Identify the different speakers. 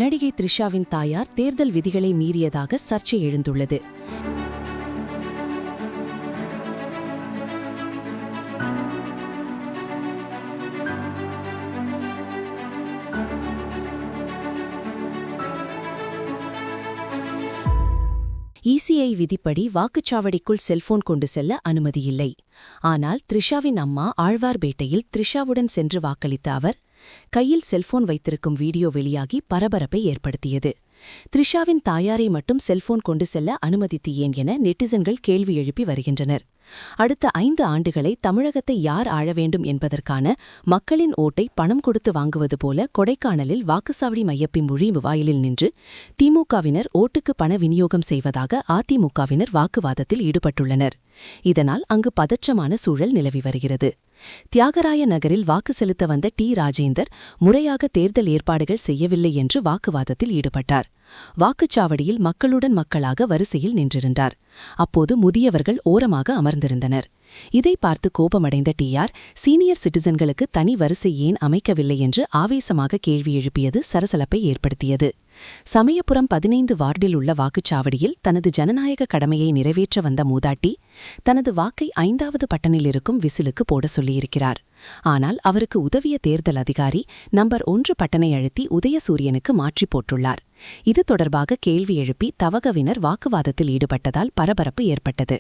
Speaker 1: நடிகை த்ரிஷாவின் தாயார் தேர்தல் விதிகளை மீறியதாக சர்ச்சை எழுந்துள்ளது. இசிஐ விதிப்படி வாக்குச்சாவடிக்குள் செல்போன் கொண்டு செல்ல அனுமதியில்லை. ஆனால் த்ரிஷாவின் அம்மா ஆழ்வார்பேட்டையில் த்ரிஷாவுடன் சென்று வாக்களித்த அவர் கையில் செல்போன் வைத்திருக்கும் வீடியோ வெளியாகி பரபரப்பை ஏற்படுத்தியது. த்ரிஷாவின் தாயாரை மட்டும் செல்போன் கொண்டு செல்ல அனுமதித்தேன் என நெட்டிசன்கள் கேள்வி எழுப்பி வருகின்றனர். அடுத்த 5 ஆண்டுகளை தமிழகத்தை யார் ஆள வேண்டும் என்பதற்கான மக்களின் ஓட்டை பணம் கொடுத்து வாங்குவது போல கொடைக்கானலில் வாக்குச்சாவடி மையப்பின் வாயிலில் நின்று திமுகவினர் ஓட்டுக்கு பண விநியோகம் செய்வதாக அதிமுகவினர் வாக்குவாதத்தில் ஈடுபட்டுள்ளனர். இதனால் அங்கு பதற்றமான சூழல் நிலவி வருகிறது. தியாகராய நகரில் வாக்கு செலுத்த வந்த ராஜேந்தர் முறையாக தேர்தல் ஏற்பாடுகள் செய்யவில்லை என்று வாக்குவாதத்தில் ஈடுபட்டார். வாக்குச்சாவடியில் மக்களுடன் மக்களாக வரிசையில் நின்றிருந்தார். அப்போது முதியவர்கள் ஓரமாக அமர்ந்திருந்தனர். இதை பார்த்து கோபமடைந்த சீனியர் சிட்டிசன்களுக்கு தனி வரிசை ஏன் அமைக்கவில்லை என்று ஆவேசமாக கேள்வி எழுப்பியது சலசலப்பை ஏற்படுத்தியது. சமயபுரம் 15 வார்டில் உள்ள வாக்குச்சாவடியில் தனது ஜனநாயக கடமையை நிறைவேற்ற வந்த மூதாட்டி தனது வாக்கை 5வது பட்டனில் இருக்கும் விசிலுக்கு போட சொல்லியிருக்கிறார். ஆனால் அவருக்கு உதவிய தேர்தல் அதிகாரி நம்பர் 1 பட்டனை அழுத்தி உதயசூரியனுக்கு மாற்றி போட்டுள்ளார். இது தொடர்பாக கேள்வி எழுப்பி தவகவினர் வாக்குவாதத்தில் ஈடுபட்டதால் பரபரப்பு ஏற்பட்டது.